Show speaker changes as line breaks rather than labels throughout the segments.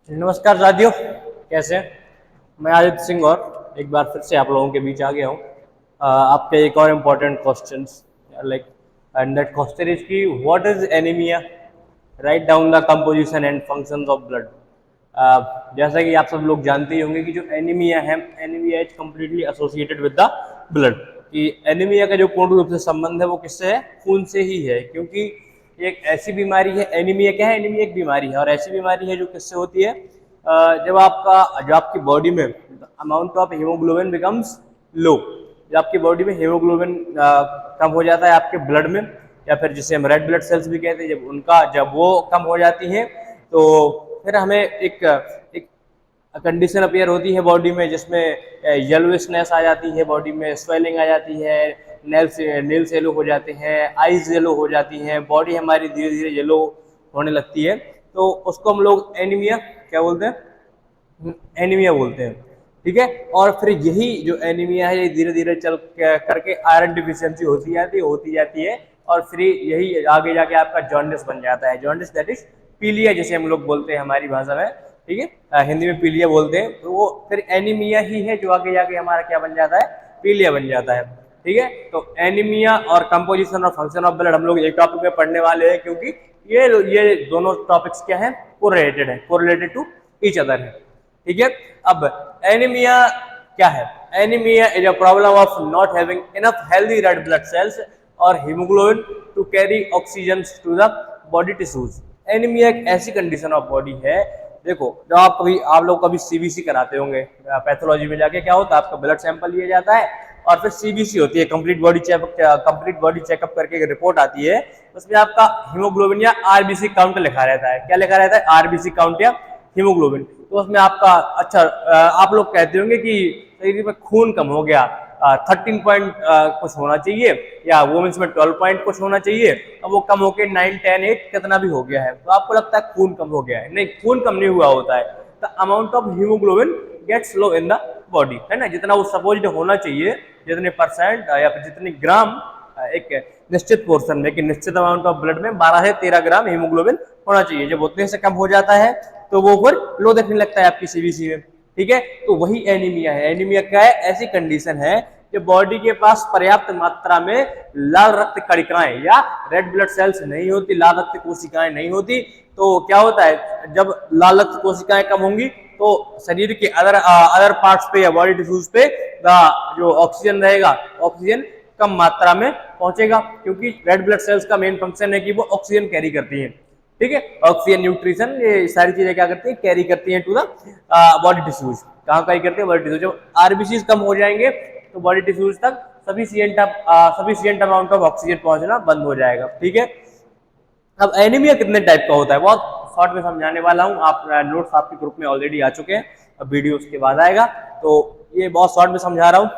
नमस्कार साथियों, कैसे हैं? मैं आदित्य सिंह और एक बार फिर से आप लोगों के बीच आ गया हूँ आपके एक और important questions like and that question is कि what is anaemia, right down the composition and functions of blood. जैसा कि आप सब लोग जानते ही होंगे कि जो एनीमिया है, anaemia is completely associated with the blood. कि एनीमिया का जो पूर्ण रूप से संबंध है वो किससे है? खून से ही है। क्योंकि एक ऐसी बीमारी है, एनीमिया क्या है? एनीमिया एक बीमारी है और ऐसी बीमारी है जो किससे होती है? जब आपकी बॉडी में अमाउंट ऑफ हीमोग्लोबिन बिकम्स लो, जब आपकी बॉडी में हीमोग्लोबिन कम हो जाता है आपके ब्लड में, या फिर जिसे हम रेड ब्लड सेल्स भी कहते हैं, जब वो कम हो जाती हैं तो फिर हमें एक कंडीशन अपीयर होती है बॉडी में, जिसमें येलोइशनेस आ जाती है, बॉडी में स्वेलिंग आ जाती है, नेल्स येलो हो जाते हैं, आईज येलो हो जाती हैं, बॉडी हमारी धीरे धीरे येलो होने लगती है। तो उसको हम लोग एनीमिया क्या बोलते हैं? एनीमिया बोलते हैं। ठीक है। और फिर यही जो एनीमिया है ये धीरे धीरे चल करके आयरन डिफिशियंसी होती जाती है और फिर यही आगे जाके आपका जॉन्डिस बन जाता है। जॉन्डिस दैट इज पीलिया जिसे हम लोग बोलते हैं हमारी भाषा में। ठीक है, हिंदी में पीलिया बोलते हैं। तो वो फिर एनीमिया ही है जो आगे जाके हमारा क्या बन जाता है? पीलिया बन जाता है। ठीक है। तो एनीमिया और कंपोजिशन और फंक्शन ऑफ ब्लड हम लोग एक टॉपिक में पढ़ने वाले हैं, क्योंकि ये दोनों टॉपिक्स क्या है? कोरिलेटेड टू ईच अदर है। ठीक है। अब एनीमिया क्या है? Anaemia is a problem of not having enough healthy red blood cells और haemoglobin to carry oxygen to the body tissues. Anaemia एक ऐसी कंडीशन ऑफ बॉडी है, देखो जब आप लोग कभी सीबीसी कराते होंगे पैथोलॉजी में जाके, क्या होता है? आपका ब्लड सैंपल लिया जाता है और फिर सीबीसी होती है, कंप्लीट बॉडी चेकअप करके एक रिपोर्ट आती है। उसमें आपका हीमोग्लोबिन या आरबीसी काउंट लिखा रहता है। क्या लिखा रहता है? आरबीसी काउंट या हीमोग्लोबिन। तो उसमें आपका अच्छा आप लोग कहते होंगे कि शरीर में खून कम हो गया, 13 पॉइंट कुछ होना चाहिए, या वुमेन्स में 12 पॉइंट कुछ होना चाहिए, अब वो कम होकर 9, 10, 8 कितना भी हो गया है, तो आपको लगता है खून कम हो गया है। नहीं, खून कम नहीं हुआ होता है। The amount of haemoglobin gets low in the body, है ना? जितना वो सपोज्ड होना चाहिए, जितने परसेंट या फिर जितने ग्राम एक निश्चित पोर्शन में, कि निश्चित अमाउंट ऑफ ब्लड में 12 से 13 ग्राम हीमोग्लोबिन होना चाहिए। जब उतने से कम हो जाता है तो वो फिर लो देखने लगता है आपकी सीबीसी में। ठीक है। तो वही एनीमिया है। एनीमिया क्या है? ऐसी कंडीशन है कि बॉडी के पास पर्याप्त मात्रा में लाल रक्त कणिकाएं या रेड ब्लड सेल्स नहीं होती, लाल रक्त कोशिकाएं नहीं होती। तो क्या होता है? जब लाल रक्त कोशिकाएं कम होंगी तो शरीर के अदर पार्ट्स पे या बॉडी टिश्यूज पे जो ऑक्सीजन रहेगा, ऑक्सीजन कम मात्रा में पहुंचेगा, क्योंकि रेड ब्लड सेल्स का मेन फंक्शन है कि वो ऑक्सीजन कैरी करती है। ठीक है। ऑक्सीजन, न्यूट्रिशन, ये सारी चीजें क्या करती है? कैरी करती हैं टू द बॉडी टिश्यूज। कहाँ कैरी करते हैं? Body tissues. जब आरबीसीज कम हो जाएंगे तो बॉडी टिश्यूज तक सफिशिएंट अमाउंट ऑफ ऑक्सीजन पहुंचना बंद हो जाएगा। ठीक है। अब एनीमिया कितने टाइप का होता है बहुत शॉर्ट में समझाने वाला हूँ। आप नोट्स आपके ग्रुप में ऑलरेडी आ चुके हैं, अब वीडियो उसके बाद आएगा, तो ये बहुत शॉर्ट में समझा रहा हूँ,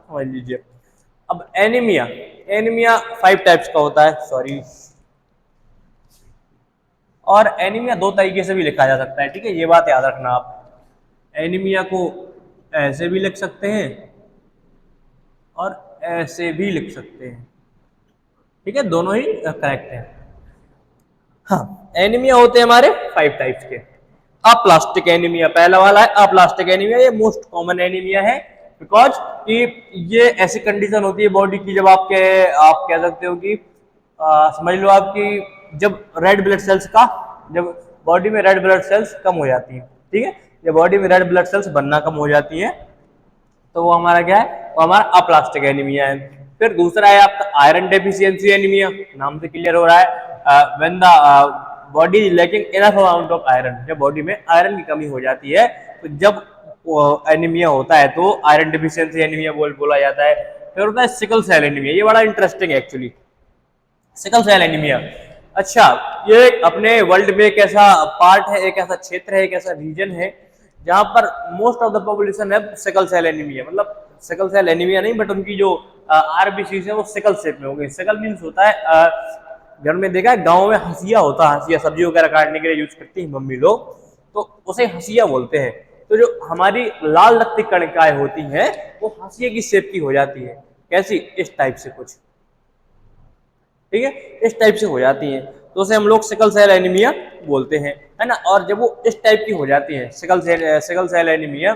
समझ लीजिए। अब एनीमिया एनीमिया 5 टाइप्स का होता है, सॉरी। और एनीमिया 2 तरीके से भी लिखा जा सकता है। ठीक है, ये बात याद रखना आप। एनीमिया को ऐसे भी लिख सकते हैं और ऐसे भी लिख सकते हैं। ठीक है, दोनों ही करेक्ट है। हाँ, एनीमिया होते हैं हमारे 5 टाइप्स के। अप्लास्टिक एनीमिया पहला वाला है। अप्लास्टिक एनीमिया ये मोस्ट कॉमन एनीमिया है, बिकॉज कि ये ऐसी कंडीशन होती है बॉडी की, जब आप कह सकते हो कि समझ लो आपकी जब जब बॉडी में रेड ब्लड सेल्स कम हो जाती हैं। ठीक है, जब बॉडी में रेड ब्लड सेल्स बनना कम हो जाती हैं तो वो हमारा क्या है? वो हमारा अप्लास्टिक एनीमिया है। फिर दूसरा है आपका आयरन डेफिशिएंसी एनीमिया, नाम से क्लियर हो रहा है। When the body is lacking enough amount of iron, जब बॉडी में आयरन की कमी हो जाती है तो जब एनीमिया होता है तो आयरन डेफिशिएंसी एनीमिया बोला जाता है। फिर होता है सिकल सेल एनीमिया, ये बड़ा इंटरेस्टिंग है एक्चुअली। सिकल सेल एनीमिया, अच्छा, ये अपने वर्ल्ड में एक ऐसा पार्ट है, एक ऐसा क्षेत्र है, एक ऐसा रीजन है जहां पर मोस्ट ऑफ द पॉपुलेशन है सिकल सेल एनीमिया। मतलब सिकल सेल एनीमिया नहीं, बट उनकी जो आरबीसी है वो सिकल शेप में हो गई। सिकल मीन्स होता है, घर में देखा है गांव में हंसिया होता है, हंसिया सब्जी वगैरह काटने के लिए यूज करती है मम्मी लोग, तो उसे हंसिया बोलते हैं। तो जो हमारी लाल रक्त कणिकाएं होती हैं वो हंसिया की शेप की हो जाती है। कैसी? इस टाइप से कुछ। ठीक है, इस टाइप से हो जाती हैं। तो उसे हम लोग सिकल सेल एनीमिया बोलते हैं, है ना। और जब वो इस टाइप की हो जाती है सिकल सेल एनीमिया,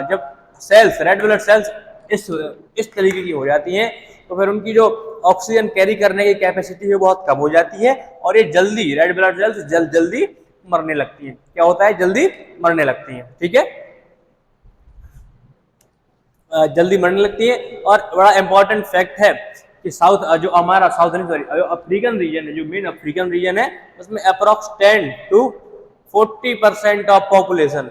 जब सेल्स रेड ब्लड सेल्स इस तरीके की हो जाती हैं, तो फिर उनकी जो ऑक्सीजन कैरी करने की कैपेसिटी है बहुत कम हो जाती है, और ये जल्दी रेड ब्लड सेल्स जल्दी मरने लगती हैं। क्या होता है, जल्दी मरने लगती हैं, ठीक है, जल्दी मरने लगती है। और बड़ा इंपॉर्टेंट फैक्ट है कि जो हमारा जो अफ्रीकन रीजन है, जो मेन अफ्रीकन रीजन है, उसमें approx 10 to 40% of population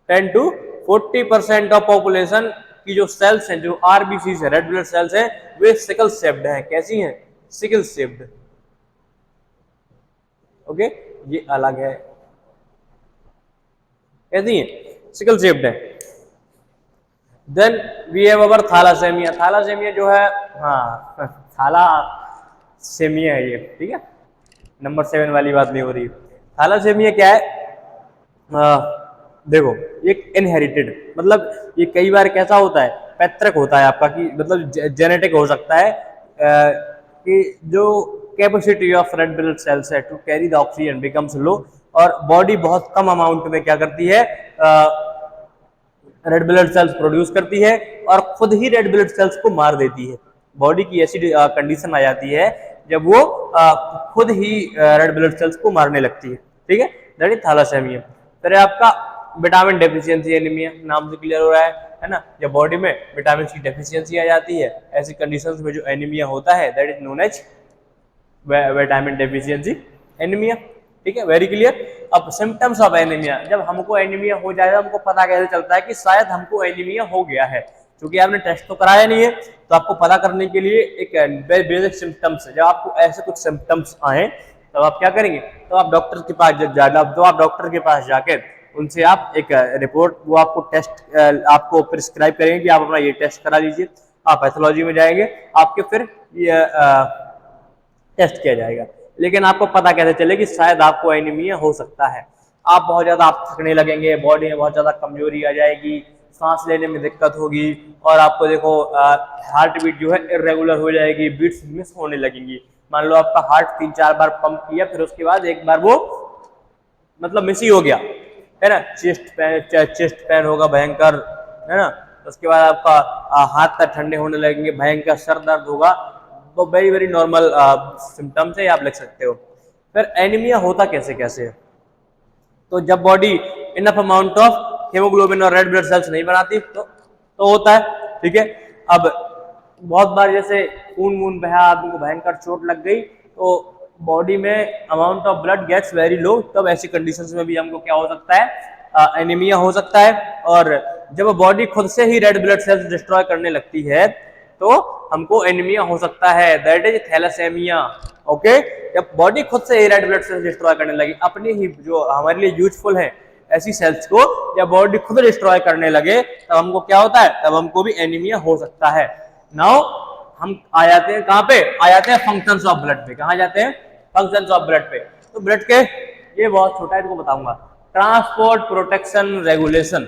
10 to 40% of population की जो सेल्स हैं, जो आरबीसी है, रेड ब्लड सेल्स हैं, वे सिकल शेप्ड हैं। कैसी हैं, सिकल शेप्ड, ओके, ये अलग है, कैसी हैं, सिकल शेप्ड है। Then we have our thalassaemia. Thalassaemia जो है, हाँ थैलासेमिया है ये, ठीक है, नंबर 7 वाली बात नहीं हो रही। थैलासेमिया क्या है, देखो एक इनहेरिटेड, मतलब ये कई बार कैसा होता है, पैतृक होता है आपका, कि मतलब जेनेटिक हो सकता है, कि जो capacity of red blood cells है to carry the oxygen becomes low, और बॉडी बहुत कम अमाउंट में क्या करती है, रेड ब्लड सेल्स प्रोड्यूस करती है और खुद ही रेड ब्लड सेल्स को मार देती है। बॉडी की ऐसी कंडीशन आ जाती है जब वो खुद ही रेड ब्लड सेल्स को मारने लगती है, ठीक है, दैट इज थैलासेमिया। फिर आपका विटामिन डेफिशिएंसी एनीमिया, नाम से क्लियर हो रहा है ना, जब बॉडी में विटामिन की डेफिशिएंसी आ जाती है, ऐसी कंडीशंस में जो एनीमिया होता है, that is known as vitamin deficiency anaemia, ठीक है, वेरी क्लियर। अब सिम्टम्स ऑफ एनीमिया, जब हमको एनीमिया हो जाएगा, हमको पता कैसे चलता है कि शायद हमको एनीमिया हो गया है, क्योंकि आपने टेस्ट तो कराया नहीं है, तो आपको पता करने के लिए एक बेसिक सिम्टम्स है। जब आपको ऐसे कुछ सिम्टम्स आए, तब आप क्या करेंगे, तो आप डॉक्टर के पास जाकर उनसे आप एक रिपोर्ट, वो आपको टेस्ट आपको प्रिस्क्राइब करेंगे कि आप अपना ये टेस्ट करा लीजिए। आप पैथोलॉजी में जाएंगे, आपके फिर ये टेस्ट किया जाएगा। लेकिन आपको पता कैसे चले कि शायद आपको एनीमिया हो सकता है, आप बहुत ज्यादा आप थकने लगेंगे, बॉडी में बहुत ज्यादा कमजोरी आ जाएगी, सांस लेने में दिक्कत होगी, और आपको देखो हार्ट बीट जो है इरेगुलर हो जाएगी, बीट्स मिस होने लगेंगी। मान लो आपका हार्ट 3-4 बार पंप किया, फिर उसके बाद एक बार वो मतलब मिस ही हो गया, है ना, चेस्ट पेन होगा भयंकर, है ना, उसके बाद आपका हाथ तक ठंडे होने लगेंगे, भयंकर सर दर्द होगा, तो वेरी वेरी नॉर्मल सिम्टम्स है, आप लिख सकते हो। फिर एनीमिया होता कैसे कैसे है, तो जब body enough amount of haemoglobin और रेड ब्लड सेल्स नहीं बनाती तो होता है, ठीक है। अब बहुत बार जैसे खून वून बहा, आदमी को भयंकर चोट लग गई, तो बॉडी में amount of blood gets very low, तब ऐसी कंडीशंस में भी हमको क्या हो सकता है, एनीमिया हो सकता है। और जब बॉडी खुद से ही रेड ब्लड सेल्स डिस्ट्रॉय करने लगती है, तो हमको एनीमिया हो सकता है, दैट इज थैलासेमिया, ओके। जब बॉडी खुद से ही रेड ब्लड सेल्स डिस्ट्रॉय करने लगी, अपनी ही जो हमारे लिए यूजफुल है ऐसी सेल्स को जब बॉडी खुद डिस्ट्रॉय करने लगे, तब हमको क्या होता है, तब हमको भी एनीमिया हो सकता है। नाउ हम आ जाते हैं कहाँ पे, आ जाते हैं फंक्शंस ऑफ ब्लड पे। कहाँ जाते हैं, फंक्शंस ऑफ ब्लड पे। तो ब्लड के, ये बहुत छोटा है, इसको बताऊंगा, transport, protection, regulation,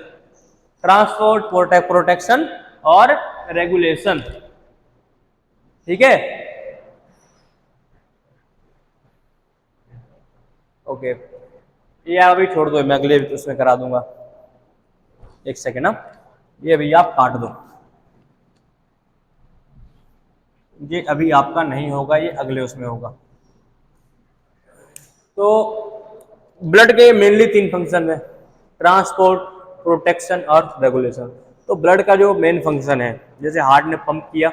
transport, protection और रेगुलेशन, ठीक है, ओके। ये अभी छोड़ दो, मैं अगले उसमें करा दूंगा, एक सेकेंड ना, ये भैया आप काट दो, ये अभी आपका नहीं होगा, ये अगले उसमें होगा। तो ब्लड के मेनली 3 फंक्शन है, ट्रांसपोर्ट, प्रोटेक्शन और रेगुलेशन। तो ब्लड का जो मेन फंक्शन है, जैसे हार्ट ने पंप किया,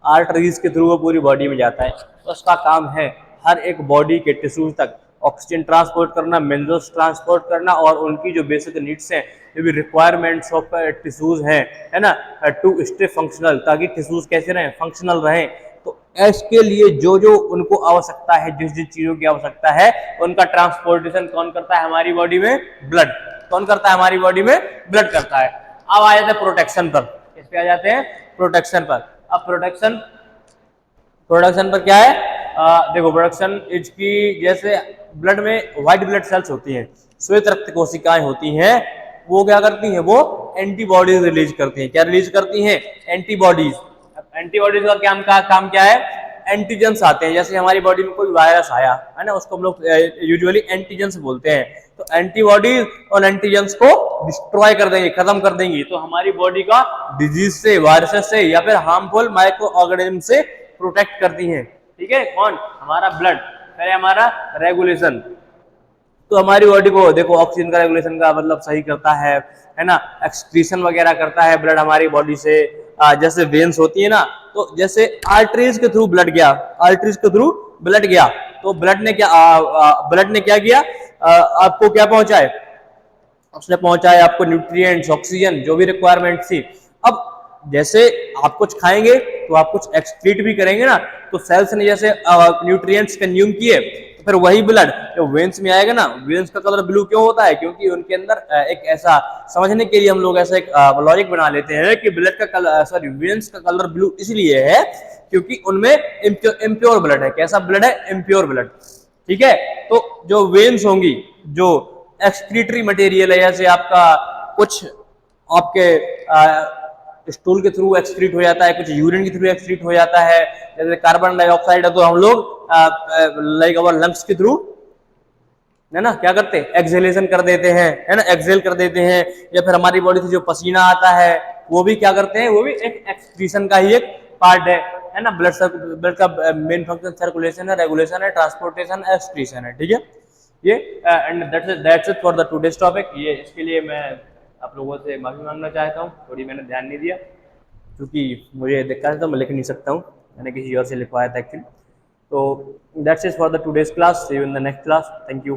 आर्टरीज के थ्रू वो पूरी बॉडी में जाता है, तो उसका काम है हर एक बॉडी के टिश्यूज तक ऑक्सीजन ट्रांसपोर्ट करना, मिनरल्स ट्रांसपोर्ट करना, और उनकी जो बेसिक नीड्स हैं, जो भी रिक्वायरमेंट्स ऑफ टिश्यूज हैं, है ना, टू स्टे फंक्शनल, ताकि टिश्यूज कैसे रहें, फंक्शनल रहें। तो इसके लिए जो जो उनको आवश्यकता है, जिस जिस चीजों की आवश्यकता है, उनका ट्रांसपोर्टेशन कौन करता है हमारी बॉडी में, ब्लड। कौन करता है हमारी बॉडी में, ब्लड करता है। अब आ जाते हैं प्रोटेक्शन पर, इस पे आ जाते हैं प्रोटेक्शन पर। अब प्रोटेक्शन पर क्या है, देखो प्रोटेक्शन इसकी, जैसे ब्लड में व्हाइट ब्लड सेल्स होती हैं, श्वेत रक्त कोशिकाएं होती हैं, वो क्या करती हैं, वो एंटीबॉडीज रिलीज करती हैं। क्या रिलीज करती हैं, एंटीबॉडीज। एंटीबॉडीज का काम क्या है, एंटीजेंस आते हैं। जैसे हमारी बॉडी में कोई वायरस आया है ना, उसको हम लोग यूजुअली एंटीजेंस बोलते हैं। तो एंटीबॉडीज और एंटीजेंस को डिस्ट्रॉय कर देंगे, खत्म कर देंगी, तो हमारी बॉडी का डिजीज से, वायरसेस से या फिर हार्मफुल माइक्रो ऑर्गेनिज्म से प्रोटेक्ट करती हैं। ठीक है, कौन? हमारा ब्लड। फिर हमारा रेगुलेशन, तो हमारी बॉडी को देखो ऑक्सीजन का रेगुलेशन का मतलब सही करता है ना, एक्सक्रीशन वगैरह करता है ब्लड हमारी बॉडी से। जैसे वेन्स होती है ना, तो जैसे आर्टरीज के थ्रू ब्लड गया, आर्टरीज के थ्रू ब्लड गया, तो ब्लड ने क्या किया, आपको क्या पहुंचाए, उसने पहुंचाया आपको न्यूट्रिएंट्स, ऑक्सीजन, जो भी रिक्वायरमेंट थी। अब जैसे आप कुछ खाएंगे तो आप कुछ एक्सक्रीट भी करेंगे ना, तो सेल्स ने जैसे न्यूट्रिएंट्स कंज्यूम किए, तो फिर वही ब्लड जो वेन्स में आएगा ना, वेन्स का कलर ब्लू क्यों होता है? क्योंकि उनके अंदर एक ऐसा, समझने के लिए हम लोग ऐसा एक लॉजिक बना लेते हैं कि ब्लड का कलर, सॉरी, वेन्स का कलर ब्लू इसलिए है क्योंकि उनमें इम्प्योर ब्लड है। कैसा ब्लड है? Impure blood. ठीक है, तो जो वेन्स होंगी, जो एक्सक्रीटरी मटेरियल है, जैसे आपका कुछ आपके स्टूल के थ्रू एक्सक्रीट हो जाता है, कुछ यूरिन के थ्रू एक्सक्रीट हो जाता है। जैसे कार्बन डाइऑक्साइड है तो हम लोग लाइक अवर लंग्स के थ्रू है ना क्या करते हैं? एक्सहेलेशन कर देते हैं, है ना, एक्सहेल कर देते हैं। या फिर हमारी बॉडी से जो पसीना आता है वो भी क्या करते हैं? वो भी एक एक्सक्रीशन का ही एक पार्ट है ना। ब्लड का मेन फंक्शन सर्कुलेशन है, रेगुलेशन है, ट्रांसपोर्टेशन, एक्सक्रीशन है। ठीक है, ये and that's it for the today's topic. ये इसके लिए मैं आप लोगों से माफी मांगना चाहता हूँ, थोड़ी मैंने ध्यान नहीं दिया क्योंकि मुझे दिक्कत है तो मैं लिख नहीं सकता हूँ, मैंने किसी और से लिखवाया था एक्चुअली। तो that's it for the today's class, see you in the next class, thank you.